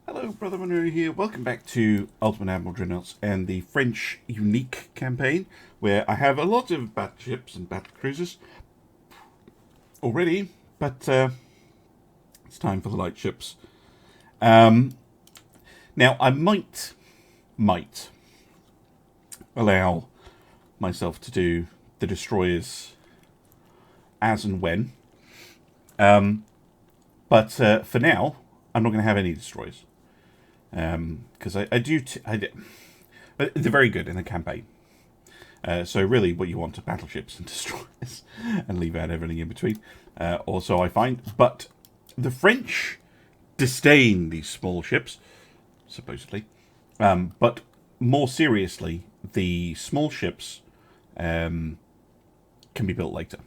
Hello, Brother Monroe here. Welcome back to Ultimate Admiral Dreadnoughts and the French Unique campaign, where I have a lot of battleships and battle cruisers already, but it's time for the light ships. Now, I might allow myself to do the destroyers as and when, but for now, I'm not going to have any destroyers. Because they're very good in the campaign. So really what you want are battleships and destroyers and leave out everything in between. Also I find. But the French disdain these small ships, supposedly. But more seriously, the small ships can be built later.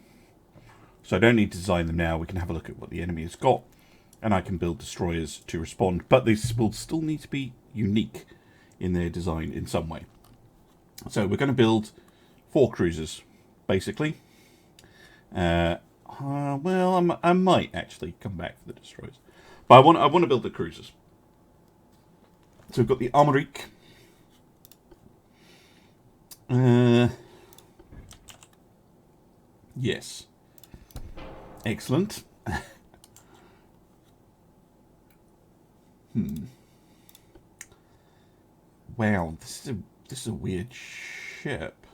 So I don't need to design them now. We can have a look at what the enemy has got. And I can build destroyers to respond. But these will still need to be unique in their design in some way. So we're going to build 4 cruisers, basically. Well, I might actually come back for the destroyers. But I want to build the cruisers. So we've got the Alerik. Yes. Excellent. Wow, this is a weird ship.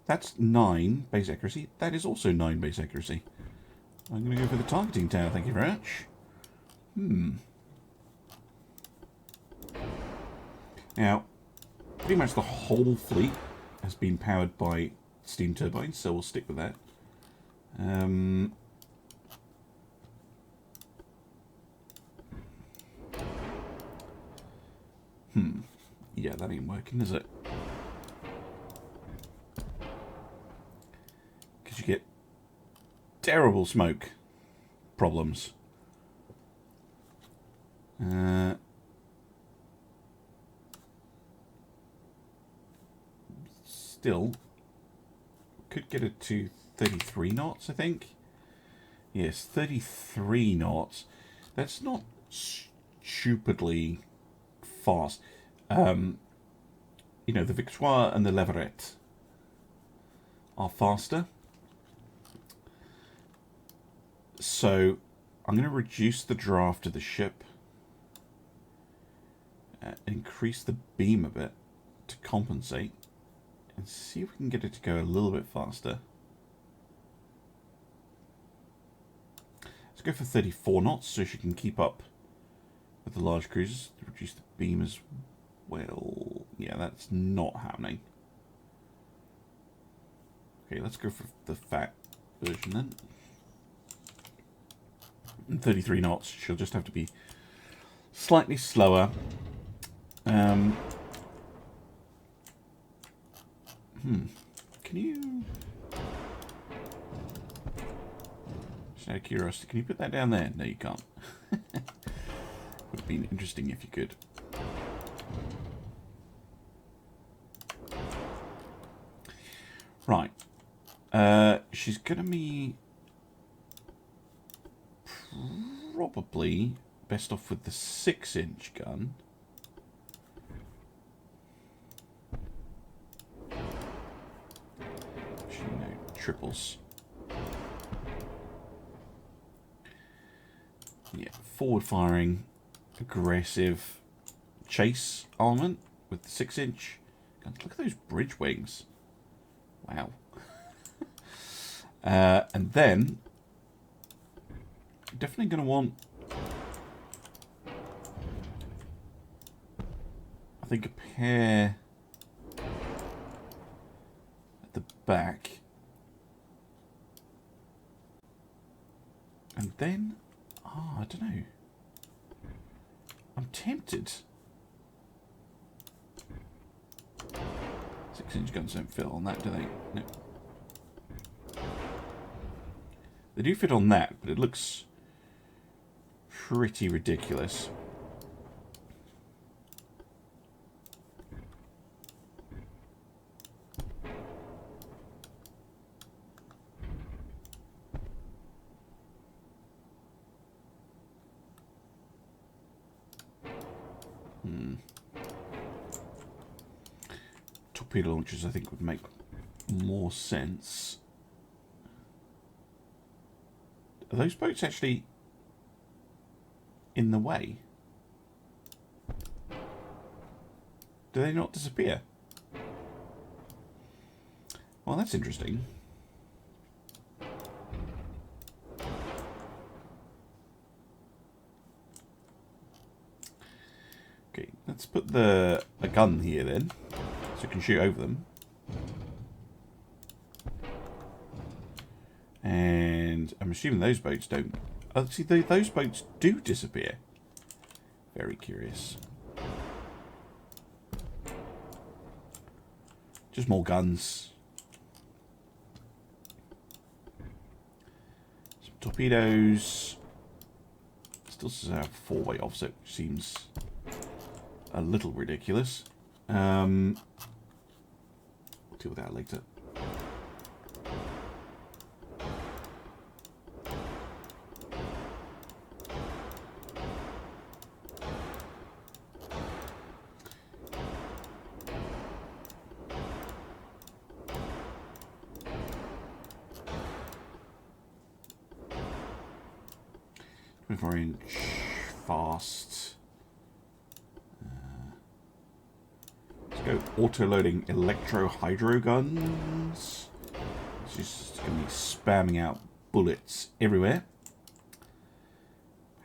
That's 9 base accuracy. That is also 9 base accuracy. I'm going to go for the targeting tower, thank you very much. Now, pretty much the whole fleet has been powered by steam turbines, so we'll stick with that. Yeah, that ain't working, is it? Because you get terrible smoke problems. Still, could get it to 33 knots, I think. Yes, 33 knots. That's not stupidly fast. You know, the Victoire and the Leverett are faster. So I'm going to reduce the draft of the ship, increase the beam a bit to compensate, and see if we can get it to go a little bit faster. Let's go for 34 knots so she can keep up with the large cruisers. Reduce the beam as well. Yeah, that's not happening. Okay, let's go for the fat version then. And 33 knots. She'll just have to be slightly slower. Can you... Just out of curiosity, can you put that down there? No, you can't. Would have been interesting if you could. Right. She's going to be probably best off with the 6-inch gun. Actually, no, triples. Yeah, forward firing, aggressive chase armament with the 6-inch guns. Look at those bridge wings. Wow. And then, definitely going to want, I think, a pair at the back. And then, I don't know. I'm tempted. 6-inch guns don't fit on that, do they? No. They do fit on that, but it looks pretty ridiculous. Torpedo launchers, I think, would make more sense. Are those boats actually in the way? Do they not disappear? Well, that's interesting. Okay, let's put a gun here then, so we can shoot over them. And I'm assuming those boats don't... Oh, see, those boats do disappear. Very curious. Just more guns. Some torpedoes. Still says I have a 4-way offset, which seems a little ridiculous. We'll deal with that later. Inch fast. Let's go auto-loading electro-hydro guns. It's just going to be spamming out bullets everywhere.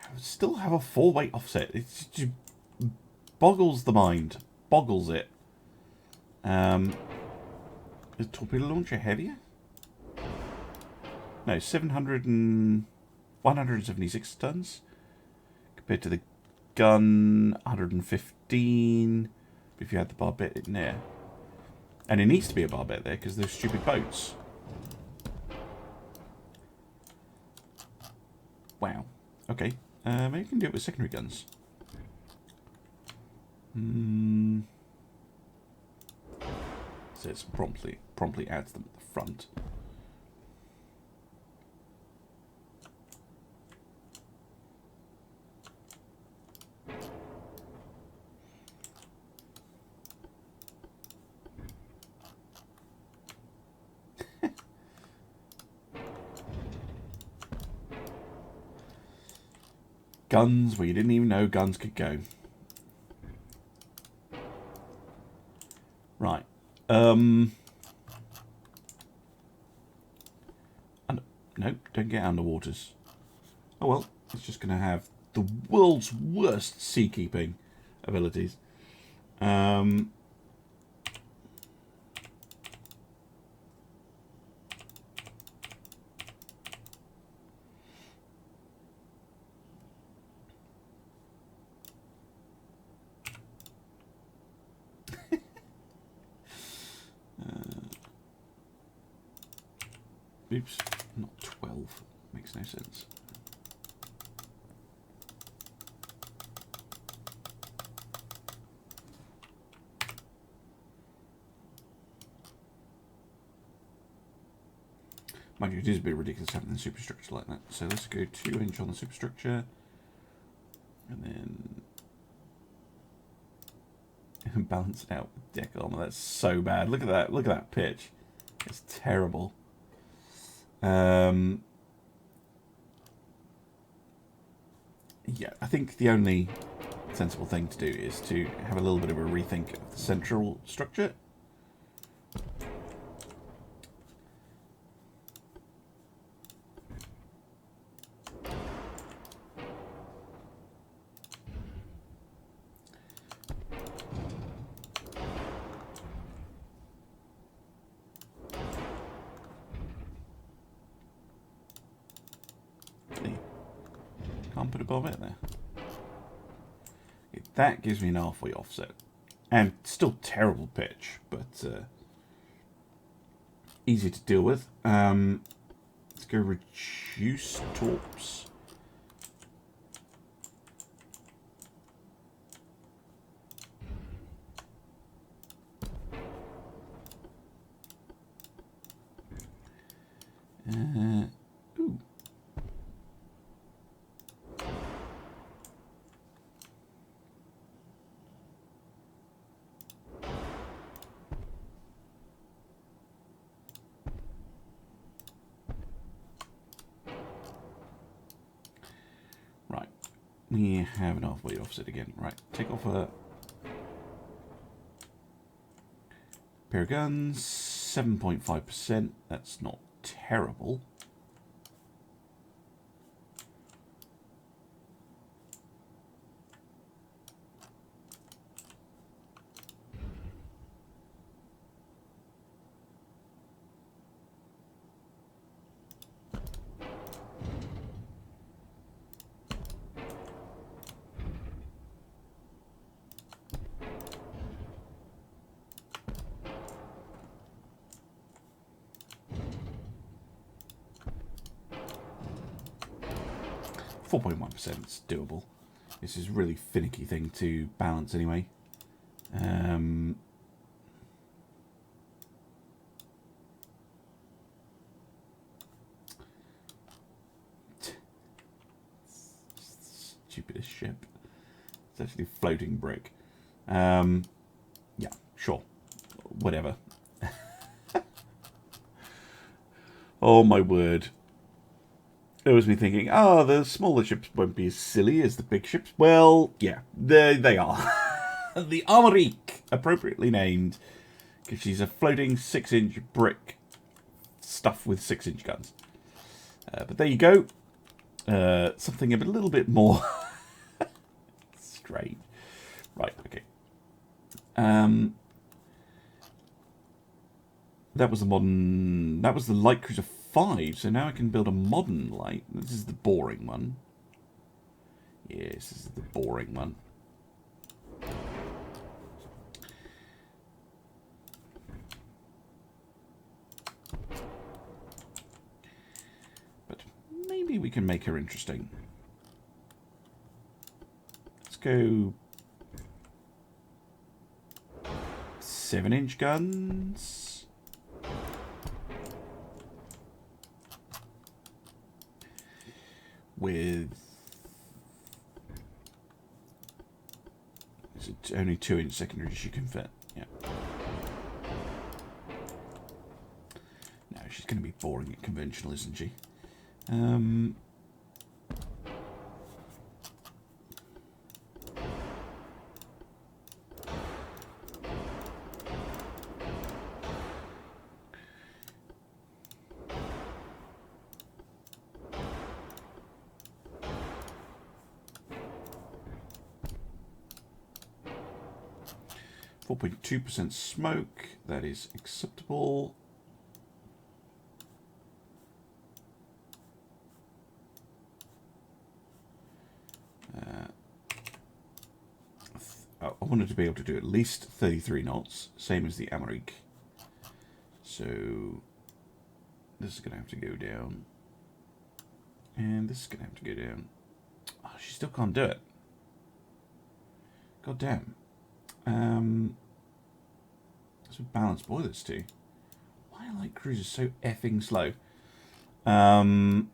I still have a 4-way offset. It just boggles the mind. Boggles it. Is the torpedo launcher heavier? No, 176 tons compared to the gun 115 if you had the barbette in there. And it needs to be a barbette there because those stupid boats. Wow. Okay. Maybe you can do it with secondary guns. So it's promptly adds them at the front. Guns where you didn't even know guns could go. Right. No, don't get underwaters. Oh well, it's just going to have the world's worst seakeeping abilities. Oops, not 12. Makes no sense. Mind you, it is a bit ridiculous having the superstructure like that. So let's go 2 inch on the superstructure. And then balance it out with deck armor. That's so bad. Look at that. Look at that pitch. It's terrible. Yeah, I think the only sensible thing to do is to have a little bit of a rethink of the central structure. Can't put a barbette there. That gives me an halfway offset. And still terrible pitch, but easy to deal with. Let's go reduce torps. Ooh. we have an halfway offset again. Right, take off a pair of guns, 7.5%. That's not terrible. It's doable. This is a really finicky thing to balance anyway. Stupidest ship. It's actually a floating brick. Yeah, sure. Whatever. Oh my word. It was me thinking, oh, the smaller ships won't be as silly as the big ships. Well, yeah, they are. The Alerik, appropriately named, because she's a floating 6-inch brick stuffed with 6-inch guns. But there you go. Something a little bit more strange. Right, okay. That was the modern... That was the light cruiser 5, so now I can build a modern light. This is the boring one. Yes, this is the boring one. But maybe we can make her interesting. Let's go 7-inch guns. With is it only 2-inch secondaries you can fit? Yeah. No, she's going to be boring and conventional, isn't she? 4.2% smoke, that is acceptable. I wanted to be able to do at least 33 knots, same as the Alerik. So this is going to have to go down. And this is going to have to go down. Oh, she still can't do it. God damn. That's what balanced boilers too. Why are light cruisers so effing slow? So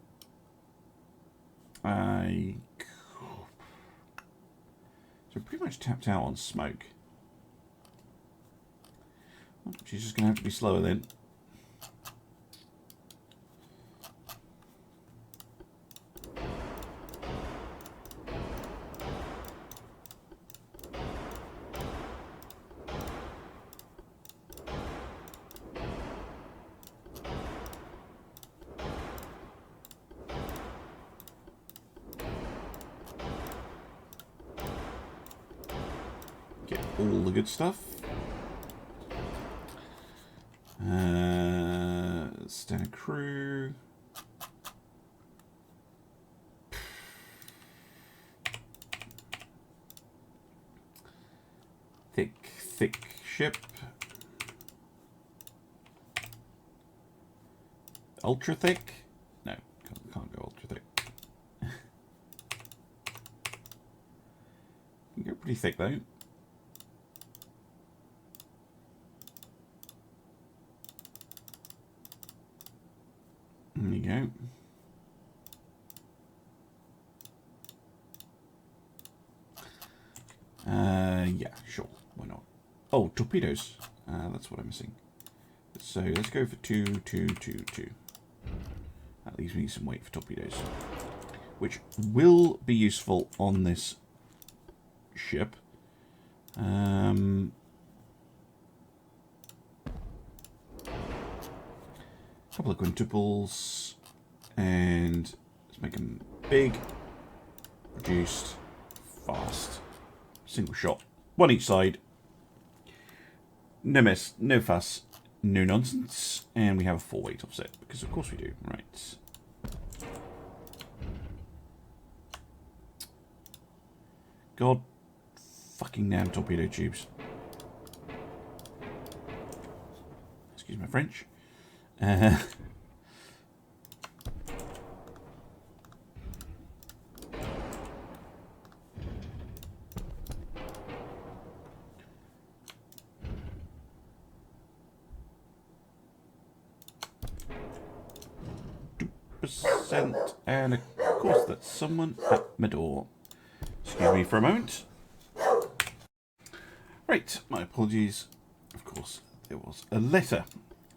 pretty much tapped out on smoke. Well, she's just going to have to be slower then. All the good stuff. Standard crew. Thick ship. Ultra thick? No, can't go ultra thick. You can go pretty thick though. There you go. Yeah, sure. Why not? Oh, torpedoes. That's what I'm missing. So let's go for 2, 2, 2, 2. That leaves me some weight for torpedoes. which will be useful on this ship. Couple of quintuples, and let's make them big, reduced, fast, single shot, one each side. No mess, no fuss, no nonsense, and we have a 4-weight offset because of course we do. Right. God fucking damn torpedo tubes. Excuse my French. Percent, and of course that's someone at my door. Excuse me for a moment. Right, my apologies. Of course, there was a letter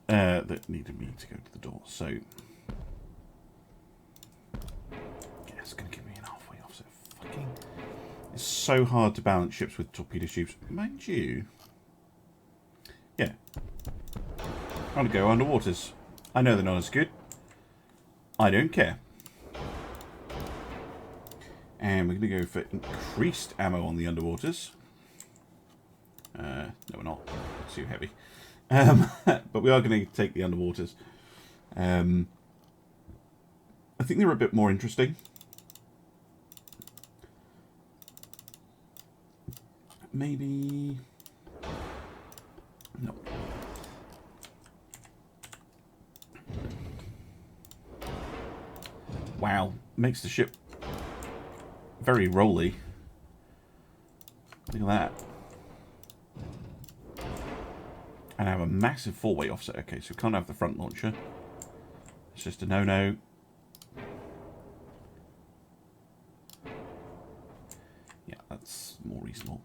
that needed me to go to the door, so yeah, it's going to give me an halfway offset. Fucking, it's so hard to balance ships with torpedo tubes, mind you. Yeah, I want to go underwaters. I know they're not as good. I don't care. And we're going to go for increased ammo on the underwaters. No, we're not. It's too heavy. But we are going to take the underwaters. I think they're a bit more interesting. Maybe... No. Wow. Makes the ship very rolly. Look at that. And I have a massive 4-weight offset. Okay, so we can't have the front launcher. It's just a no-no. Yeah, that's more reasonable.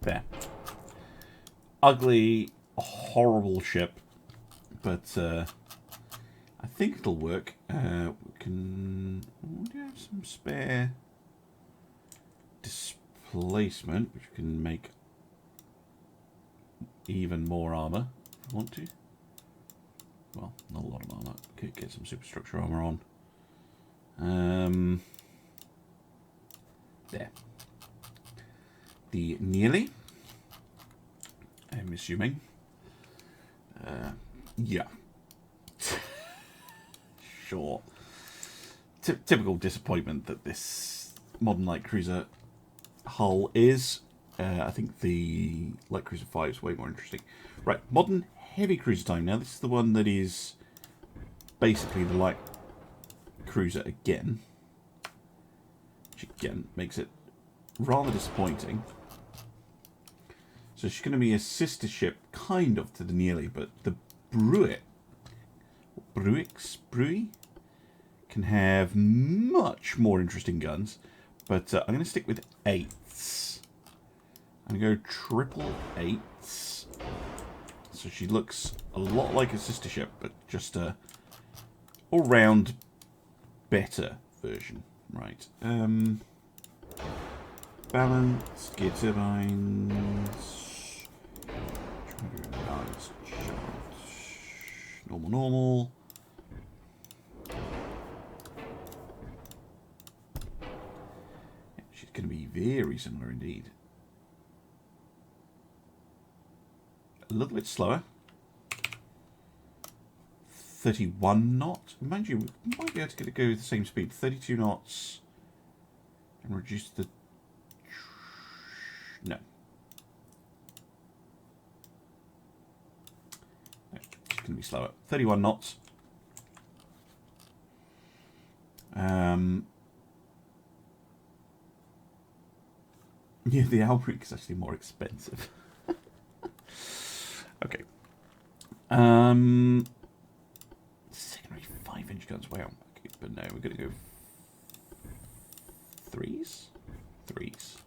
There. Ugly, horrible ship, but I think it'll work. We can... do you have some spare displacement, which can make even more armour if we want to. Well, not a lot of armour. Could get some superstructure armour on. There. The nearly, I'm assuming. Yeah. Sure. Typical disappointment that this modern light cruiser hull is. I think the light cruiser 5 is way more interesting. Right, modern heavy cruiser time now. This is the one that is basically the light cruiser again. Which again makes it rather disappointing. So she's going to be a sister ship, kind of, to the Nearly, but the Bruix can have much more interesting guns. But I'm going to stick with 8s. I'm going to go triple 8s. So she looks a lot like a sister ship, but just a all-round better version. Right. Balance, gear turbines. Balance, normal. Yeah, she's going to be very similar indeed. A little bit slower. 31 knots. Mind you, we might be able to go with the same speed. 32 knots. And reduce the... No. It's going to be slower. 31 knots. Yeah, the Alerik is actually more expensive. Okay. Secondary 12-inch guns. Wow. Okay, but no, we're going to go 3s? 3s.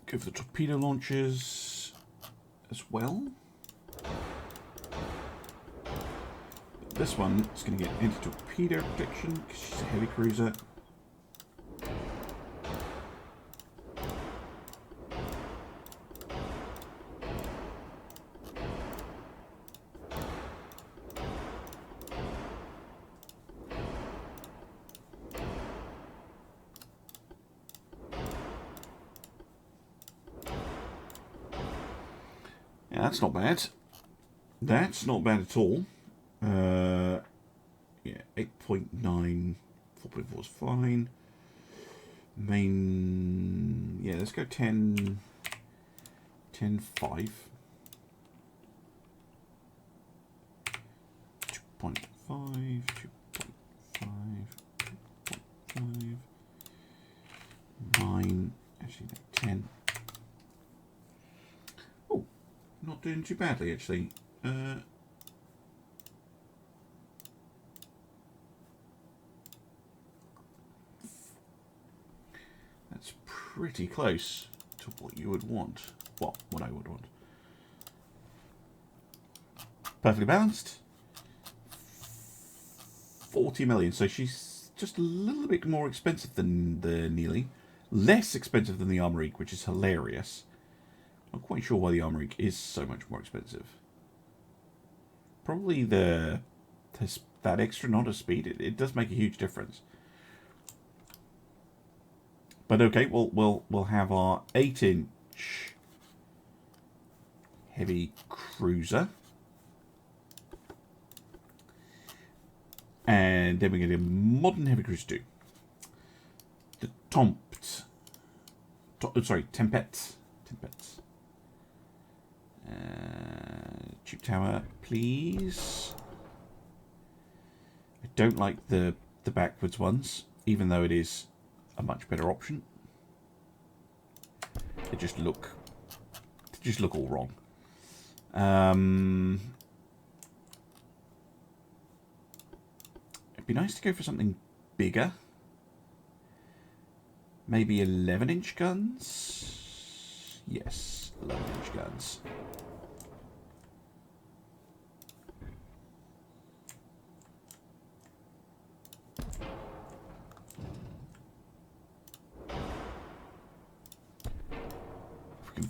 Go for the torpedo launchers as well. This one is going to get anti-torpedo protection because she's a heavy cruiser. Yeah, that's not bad. That's not bad at all. Yeah, 8.9, 4.4 is fine. Main, yeah, let's go 10, 10, 5. 2.5, 2.5, 2.5, 9, actually no, 10. Oh, not doing too badly actually. That's pretty close to what you would want. Well, what I would want. Perfectly balanced. 40 million. So she's just a little bit more expensive than the Neely. Less expensive than the Artisan, which is hilarious. Not quite sure why the Artisan is so much more expensive. Probably that extra knot of speed. It does make a huge difference. But okay, we'll have our 8-inch heavy cruiser, and then we're going to modern heavy cruiser 2. The Tempet. Tube tower, please. I don't like the backwards ones, even though it is a much better option. They just look all wrong. It'd be nice to go for something bigger. Maybe 11-inch guns. Yes, 11-inch guns.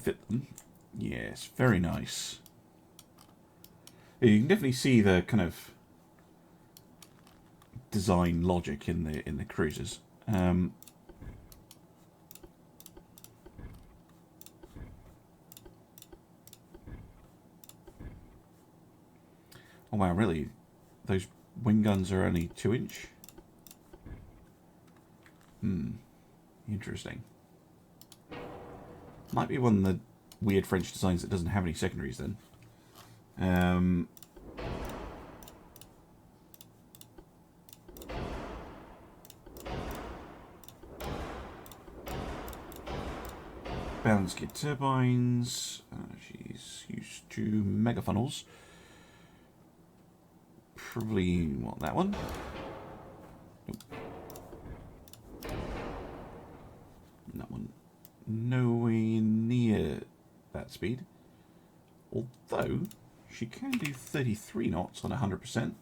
Fit them. Yes, very nice. You can definitely see the kind of design logic in the cruisers. Oh wow, really? Those wing guns are only 2-inch? Interesting. Might be one of the weird French designs that doesn't have any secondaries then. Balance gear turbines. She's used to mega funnels. Probably, what, that one? Nope. That one. Nowhere near that speed. Although, she can do 33 knots on 100%,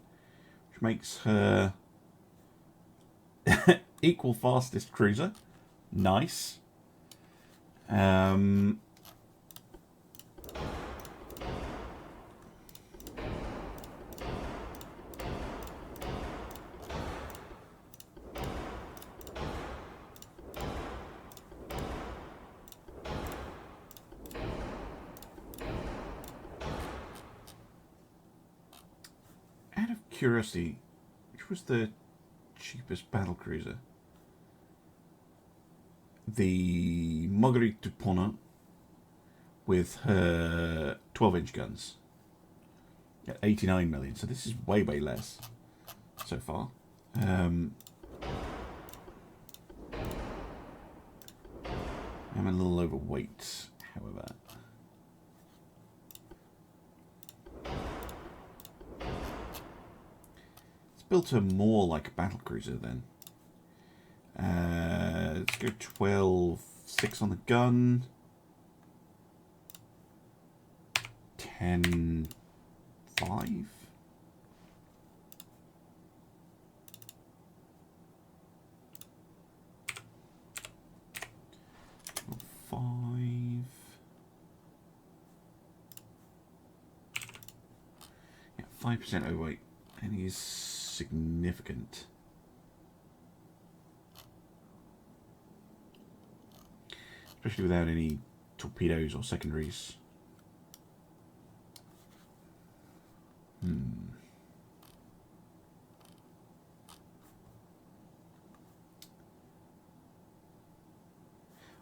which makes her equal fastest cruiser. Nice. Out of curiosity, which was the cheapest battle cruiser? The Marguerite Dupont with her 12-inch guns at 89 million. So this is way, way less so far. I'm a little overweight, however. It's built her more like a battlecruiser then. Let's go 12, 6 on the gun. 10, 5. Yeah, 5% overweight, and he's significant. Especially without any torpedoes or secondaries.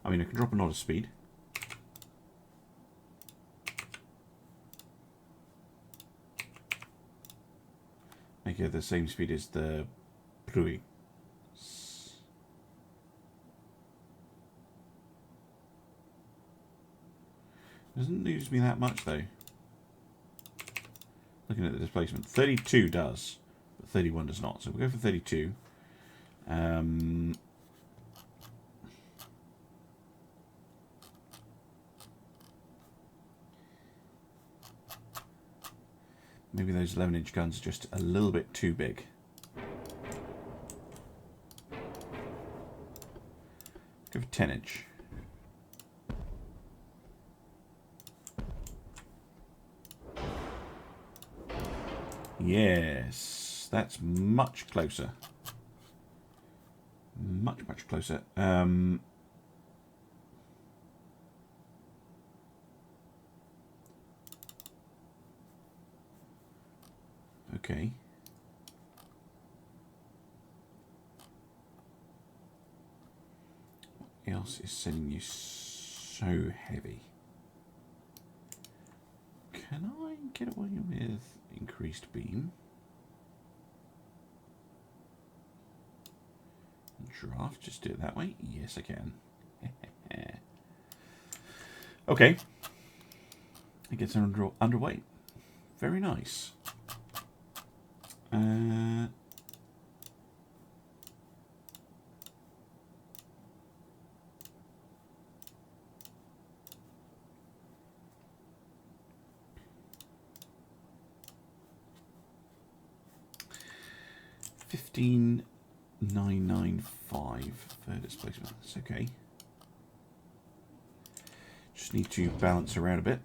I mean, I can drop a knot of speed. Make it the same speed as the Pluie. Doesn't lose me that much though. Looking at the displacement, 32 does, but 31 does not. So we'll go for 32. Maybe those 11-inch guns are just a little bit too big. Go for 10-inch. Yes, that's much closer. Much closer. Okay. What else is sending you so heavy? Can I get away with increased beam? Draft, just do it that way? Yes, I can. Okay. It gets underweight. Very nice. 15,995 for displacement. That's okay. Just need to balance around a bit.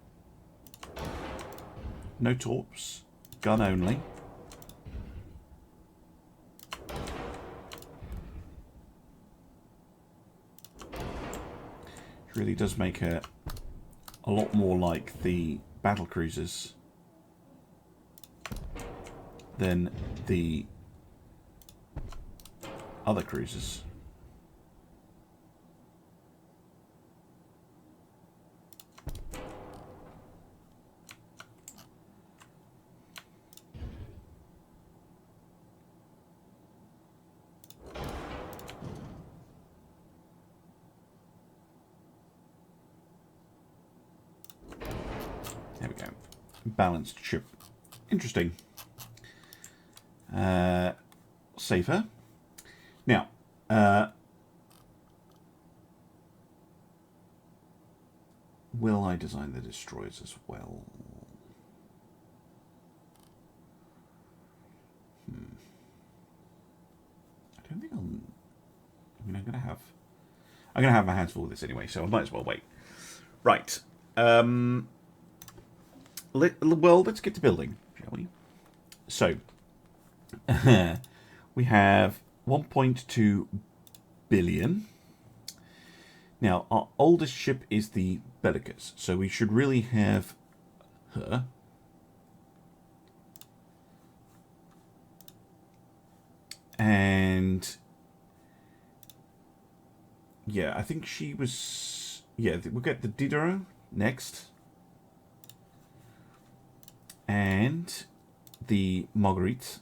No torps. Gun only. It really does make her a lot more like the battle cruisers than the other cruisers. There we go. Balanced ship. Interesting. Safer. Now, will I design the destroyers as well? I don't think I'm going to have my hands full with this anyway, so I might as well wait. Right. Let's get to building, shall we? So, we have 1.2 billion. Now, our oldest ship is the Bellicus, so we should really have her. And yeah, I think she was. Yeah, we'll get the Diderot next, and the Marguerite.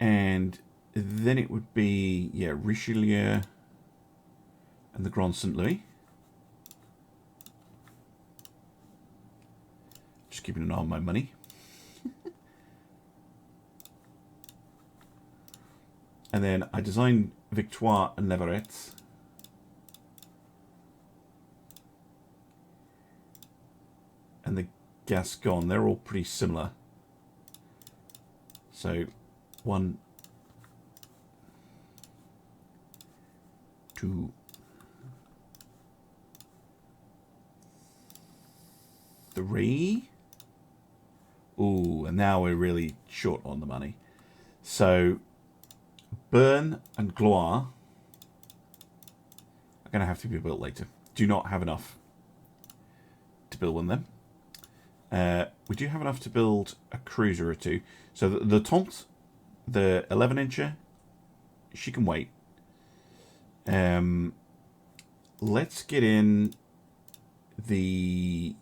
And then it would be, yeah, Richelieu and the Grand St. Louis. Just keeping an eye on my money. And then I designed Victoire and Leverett. And the Gascon, they're all pretty similar. So 1, 2, 3. Ooh, and now we're really short on the money. So Bern and Gloire are going to have to be built later. Do not have enough to build one of them. We do have enough to build a cruiser or two. So the Taunt, the 11-incher, she can wait. Let's get in the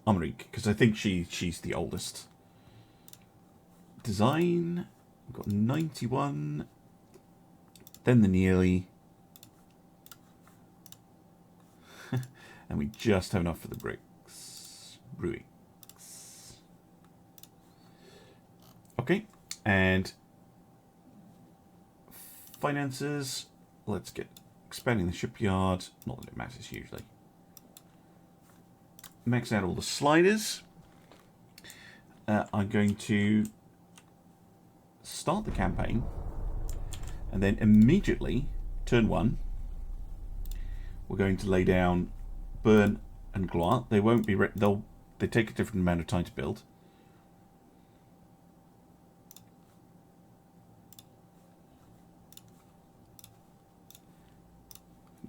Alerik, because I think she's the oldest. Design, we've got 91. Then the Nearly. And we just have enough for the bricks. Okay, and finances. Let's get expanding the shipyard. Not that it matters hugely. Max out all the sliders. I'm going to start the campaign, and then immediately, turn 1, we're going to lay down Bern and Gloire. They won't be. They take a different amount of time to build.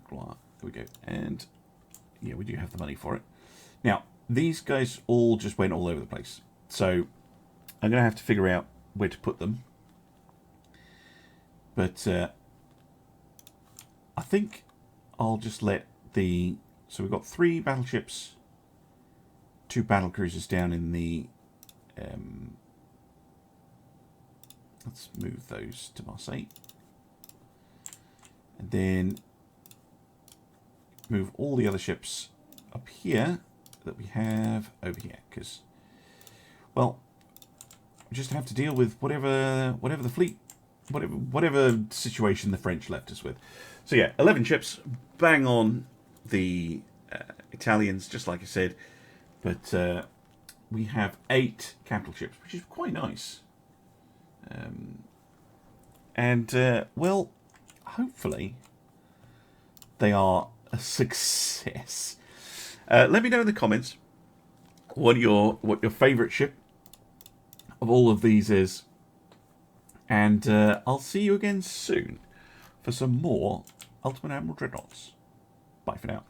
Gloire. There we go. And yeah, we do have the money for it. Now, these guys all just went all over the place. So I'm going to have to figure out where to put them. But I think I'll just let the... So we've got 3 battleships, 2 battle cruisers down in the... let's move those to Marseille. And then move all the other ships up here that we have over here, because, well, we just have to deal with whatever the fleet, whatever situation the French left us with. So yeah, 11 ships, bang on the Italians, just like I said, but we have 8 capital ships, which is quite nice. Well, hopefully they are a success. Let me know in the comments what your favourite ship of all of these is, and I'll see you again soon for some more Ultimate Admiral Dreadnoughts. Bye for now.